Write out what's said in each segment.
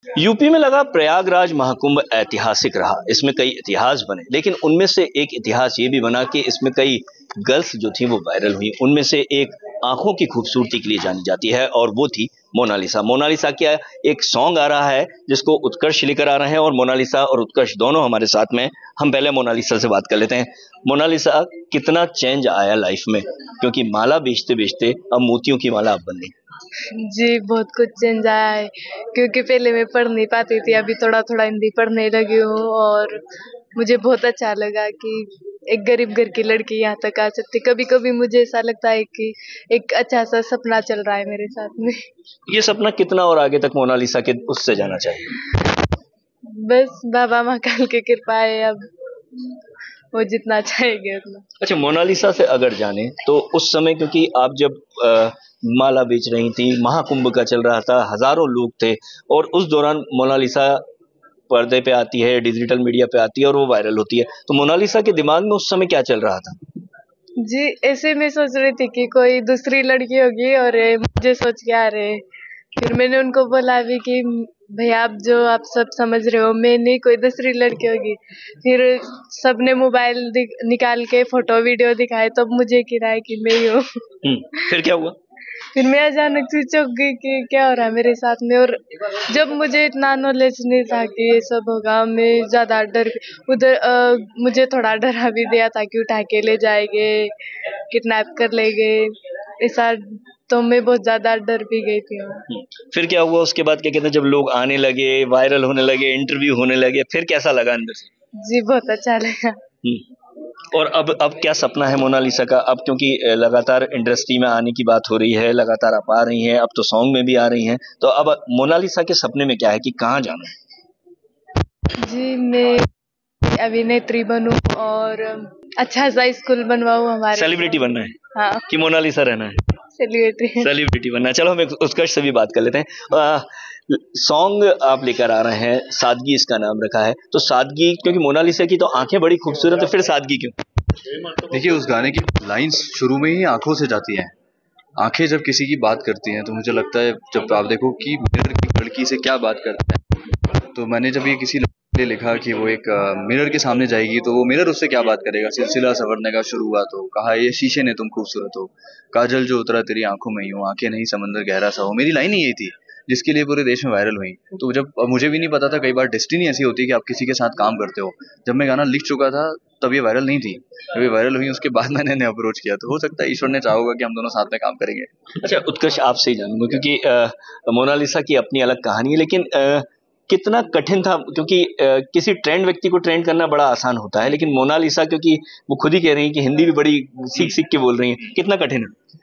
UP में लगा प्रयागराज महाकुंभ ऐतिहासिक रहा। इसमें कई इतिहास बने, लेकिन उनमें से एक इतिहास ये भी बना कि इसमें कई गर्ल्स जो थी वो वायरल हुई। उनमें से एक आंखों की खूबसूरती के लिए जानी जाती है और वो थी मोनालिसा। मोनालिसा का एक सॉन्ग आ रहा है जिसको उत्कर्ष लेकर आ रहे हैं और मोनालिसा और उत्कर्ष दोनों हमारे साथ में। हम पहले मोनालिसा से बात कर लेते हैं। मोनालिसा, कितना चेंज आया लाइफ में, क्योंकि माला बेचते बेचते अब मोतियों की माला आप बन गई। जी, बहुत कुछ चेंज आया है, क्योंकि पहले मैं पढ़ नहीं पाती थी, अभी थोड़ा थोड़ा हिंदी पढ़ने लगी हूँ और मुझे बहुत अच्छा लगा कि एक गरीब घर की लड़की यहाँ तक आ सकती। कभी कभी मुझे ऐसा लगता है कि एक अच्छा सा सपना चल रहा है मेरे साथ में। ये सपना कितना और आगे तक मोनालिसा के उससे जाना चाहिए? बस बाबा महाकाल की कृपा है, अब वो जितना चाहेंगे उतना। अच्छा, मोनालिसा से अगर जाने तो उस समय, क्योंकि आप जब माला बेच रही थी, महाकुंभ का चल रहा था, हजारों लोग थे और उस दौरान मोनालिसा पर्दे पे आती है, डिजिटल मीडिया पे आती है और वो वायरल होती है, तो मोनालिसा के दिमाग में उस समय क्या चल रहा था? जी, ऐसे मैं सोच रही थी कि कोई दूसरी लड़की होगी और ये मुझे सोच के आ रहे। फिर मैंने उनको बोला भी कि भैया आप सब समझ रहे हो, मैं नहीं, कोई दूसरी लड़की होगी। फिर सबने मोबाइल निकाल के फोटो वीडियो दिखाए, तब मुझे गिरा है कि मैं ही हूँ। फिर क्या हुआ? फिर मैं अचानक से चौंक गई कि क्या हो रहा है मेरे साथ में। और जब मुझे इतना नॉलेज नहीं था कि ये सब होगा, मैं ज्यादा डर मुझे थोड़ा डरा भी दिया था कि उठा के ले जाएंगे, किडनैप कर लेंगे, ऐसा। तो मैं बहुत ज्यादा डर भी गई थी। फिर क्या हुआ उसके बाद? क्या कहते हैं, जब लोग आने लगे, वायरल होने लगे, इंटरव्यू होने लगे, फिर कैसा लगा अंदर से? जी, बहुत अच्छा लगा। और अब क्या सपना है मोनालिसा का? अब क्योंकि लगातार इंडस्ट्री में आने की बात हो रही है, लगातार आप आ रही हैं, अब तो सॉन्ग में भी आ रही हैं, तो अब मोनालिसा के सपने में क्या है कि कहाँ जाना है? जी, मैं अभिनेत्री बनूं और अच्छा सा स्कूल बनवाऊं हमारे। सेलिब्रिटी बनना है? हाँ, कि मोनालिसा रहना है? सेलिब्रिटी बनना है। चलो हम उत्कर्ष से भी बात कर लेते हैं। सॉन्ग आप लेकर आ रहे हैं, सादगी इसका नाम रखा है, तो सादगी, क्योंकि मोनालिसा की तो आंखें बड़ी खूबसूरत है, फिर सादगी क्यों? देखिए, उस गाने की लाइंस शुरू में ही आंखों से जाती हैं। आंखें जब किसी की बात करती हैं तो मुझे लगता है, जब आप देखो कि मिरर की लड़की से क्या बात करता है, तो मैंने जब ये किसी लड़के के लिए लिखा कि वो एक मिरर के सामने जाएगी तो वो मिरर उससे क्या बात करेगा। सिलसिला संवरने का शुरू हुआ तो कहा, ये शीशे ने तुम खूबसूरत हो, काजल जो उतरा तेरी आंखों में ही हो, आंखें नहीं समंदर गहरा सा हो। मेरी लाइन ही यही थी जिसके लिए पूरे देश में वायरल हुई। तो जब मुझे भी नहीं पता था, कई बार डेस्टिनी ऐसी होती है कि आप किसी के साथ काम करते हो। जब मैं गाना लिख चुका था तब ये वायरल नहीं थी, जब ये वायरल हुई उसके बाद मैंने इन्हें अप्रोच किया। तो हो सकता है ईश्वर ने चाहा होगा कि हम दोनों साथ में काम करेंगे। अच्छा उत्कर्ष, आपसे ही जानूंगा, क्योंकि मोनालिसा की अपनी अलग कहानी है, लेकिन कितना कठिन था, क्योंकि किसी ट्रेंड व्यक्ति को ट्रेंड करना बड़ा आसान होता है, लेकिन मोनालिसा, क्योंकि वो खुद ही कह रही है कि हिंदी भी बड़ी सीख सीख के बोल रही है, कितना कठिन है?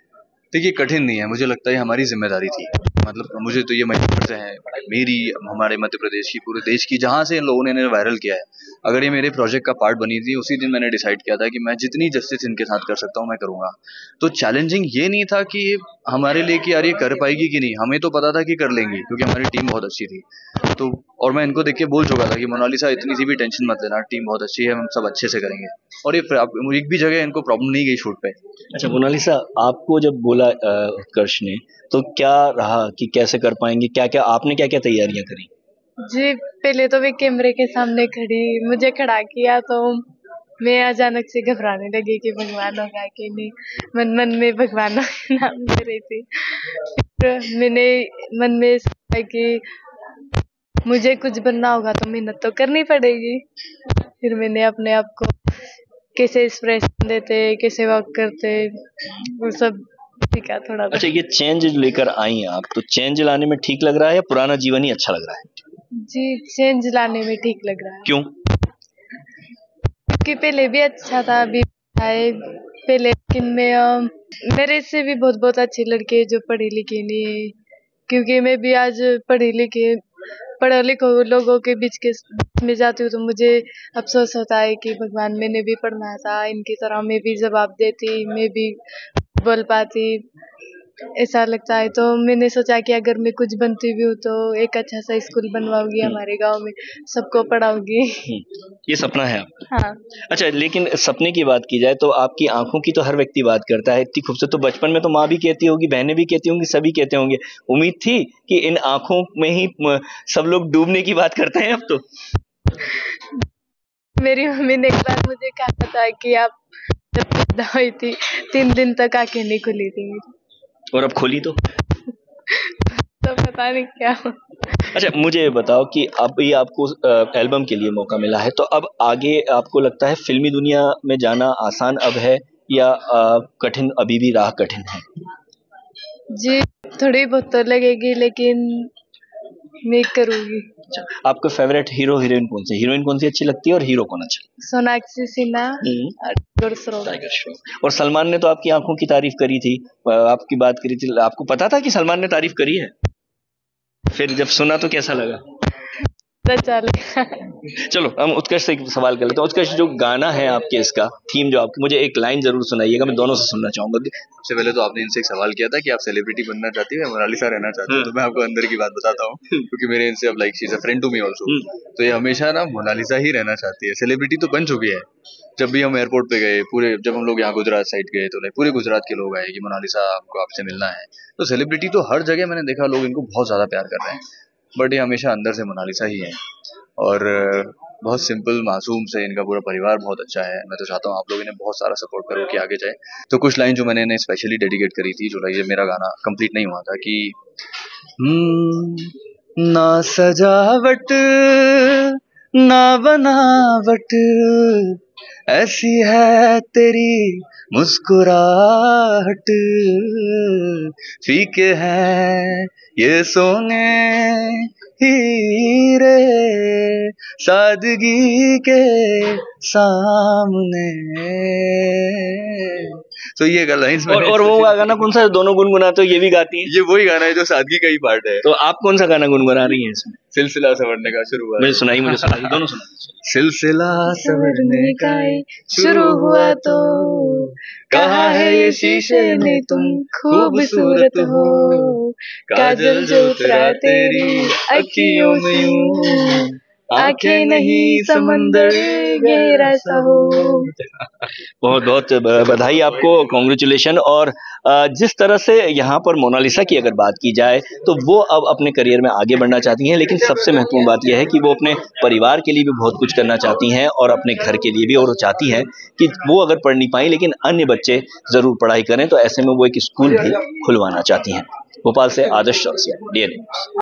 देखिए, कठिन नहीं है, मुझे लगता है हमारी जिम्मेदारी थी। मतलब मुझे तो ये मजबूर से है, मेरी, हमारे मध्य प्रदेश की, पूरे देश की, जहाँ से इन लोगों ने इन्हें वायरल किया है। अगर ये मेरे प्रोजेक्ट का पार्ट बनी थी, उसी दिन मैंने डिसाइड किया था कि मैं जितनी जस्टिस इनके साथ कर सकता हूँ मैं करूँगा। तो चैलेंजिंग ये नहीं था कि हमारे लिए कि यार ये कर पाएगी कि नहीं, हमें तो पता था कि कर लेंगी क्योंकि हमारी टीम बहुत अच्छी थी। तो और मैं इनको देख के बोल चुका था कि मोनालिसा, इतनी सी भी टेंशन मत लेना, टीम बहुत अच्छी है, हम सब अच्छे से करेंगे। और ये एक भी जगह इनको प्रॉब्लम नहीं गई शूट पे। अच्छा मोनालिसा, आपको जब बोला उत्कर्ष ने, तो क्या रहा कि कैसे कर पाएंगे, क्या क्या आपने क्या क्या तैयारियां करी? जी, पहले तो मैं कैमरे के सामने खड़ी, मुझे खड़ा किया तो मैं अचानक से घबराने लगी कि भगवान होगा कि नहीं। मन मन में भगवान का नाम ले रही थी। फिर मैंने मन में सोचा कि मुझे कुछ बनना होगा तो मेहनत तो करनी पड़ेगी। फिर मैंने अपने आप को कैसे एक्सप्रेशन देते, कैसे वर्क करते, वो सब सीखा थोड़ा अच्छा, बहुत। ये चेंज लेकर आई हैं आप, तो चेंज लाने में ठीक लग रहा है या पुराना जीवन ही अच्छा लग रहा है? जी, चेंज लाने में ठीक लग रहा है, क्यों? क्योंकि पहले भी अच्छा था, अभी है पहले, लेकिन मेरे से भी बहुत बहुत अच्छी लड़के हैं जो पढ़ी लिखी नहीं है। क्योंकि मैं भी आज पढ़े लिखे लोगों के बीच में जाती हूँ तो मुझे अफसोस होता है कि भगवान, मैंने भी पढ़ना था इनकी तरह, मैं भी जवाब देती, मैं भी बोल पाती। ऐसा लगता है। तो मैंने सोचा कि अगर मैं कुछ बनती भी हूँ तो एक अच्छा सा स्कूल बनवाऊंगी हमारे गांव में, सबको पढ़ाऊंगी। ये सपना है आपका। हाँ। अच्छा, लेकिन सपने की बात की जाए तो आपकी आंखों की तो हर व्यक्ति बात करता है, इतनी खूबसूरत। तो बचपन में तो माँ भी कहती होगी, बहनें भी कहती होंगी, सभी कहते होंगे। उम्मीद थी कि इन आंखों में ही सब लोग डूबने की बात करते हैं अब तो। मेरी मम्मी ने एक बार मुझे कहा था कि आप जब पैदा हुई थी 3 दिन तक आंखें नहीं खुली थी मेरी। और अब खोली तो पता नहीं क्या हो। अच्छा, मुझे ये बताओ कि अभी आपको एल्बम के लिए मौका मिला है, तो अब आगे आपको लगता है फिल्मी दुनिया में जाना आसान अब है या कठिन, अभी भी राह कठिन है? जी, थोड़ी बहुत तो लगेगी लेकिन मैं करूंगी। अच्छा, आपका फेवरेट हीरो हीरोइन कौन से? हीरोइन कौन सी अच्छी लगती है और हीरो कौन अच्छा? सोनाक्षी सिन्हा और टाइगर श्रॉफ। और सलमान ने तो आपकी आंखों की तारीफ करी थी, आपकी बात करी थी। आपको पता था कि सलमान ने तारीफ करी है? फिर जब सुना तो कैसा लगा? चलो हम उत्कर्ष से एक सवाल कर लेते हैं। उत्कर्ष, जो गाना है आपके, इसका थीम जो आपकी, मुझे एक लाइन जरूर सुनाइएगा, मैं दोनों से सुनना चाहूंगा। सबसे पहले तो आपने इनसे एक सवाल किया था कि आप सेलिब्रिटी बनना चाहती हो या मोनालिसा रहना चाहती हो, तो मैं आपको अंदर की बात बताता हूँ, क्योंकि मेरे इनसे अब like she is a friend to me also. तो ये हमेशा ना मोनालिसा ही रहना चाहती है। सेलिब्रिटी तो बन चुकी है। जब भी हम एयरपोर्ट पे गए, पूरे जब हम लोग यहाँ गुजरात साइड गए तो पूरे गुजरात के लोग आए कि मोनालिसा हमको आपसे मिलना है। तो सेलिब्रिटी तो हर जगह मैंने देखा, लोग इनको बहुत ज्यादा प्यार कर रहे हैं, बट ये हमेशा अंदर से मोनालिसा ही है। और बहुत सिंपल मासूम से इनका पूरा परिवार बहुत अच्छा है। मैं तो चाहता हूँ आप लोग इन्हें बहुत सारा सपोर्ट करो कि आगे जाए। तो कुछ लाइन जो मैंने इन्हें स्पेशली डेडिकेट करी थी, जो ये मेरा गाना कंप्लीट नहीं हुआ था, कि ना सजावट ना बनावट, ऐसी है तेरी मुस्कुराहट, फीके हैं ये सोने हीरे सादगी के सामने। तो ये लाइंस में। और वो गाना कौन सा है दोनों गुनगुनाते हो, ये भी गाती हैं? ये वही गाना है जो सादगी का ही पार्ट है। तो आप कौन सा गाना गुनगुना रही हैं इसमें? सिलसिला संवरने का शुरू हुआ। मुझे सुनाई, मुझे सुनाई, दोनों सुनाई। सिलसिला संवरने का शुरू हुआ तो कहा है ये शीशे में तुम खूबसूरत हो, काजल जो उतरा तेरी अखियों में यूं, आंखें नहीं समंदर गहरा सा हो। बहुत बहुत बधाई आपको, कॉन्ग्रेचुलेशन। और जिस तरह से यहाँ पर मोनालिसा की अगर बात की जाए तो वो अब अपने करियर में आगे बढ़ना चाहती हैं, लेकिन सबसे महत्वपूर्ण बात यह है कि वो अपने परिवार के लिए भी बहुत कुछ करना चाहती हैं और अपने घर के लिए भी। और वो चाहती हैं कि वो अगर पढ़ नहीं पाई लेकिन अन्य बच्चे ज़रूर पढ़ाई करें, तो ऐसे में वो एक स्कूल भी खुलवाना चाहती हैं। भोपाल से आदर्श चौरसिया, DN न्यूज़।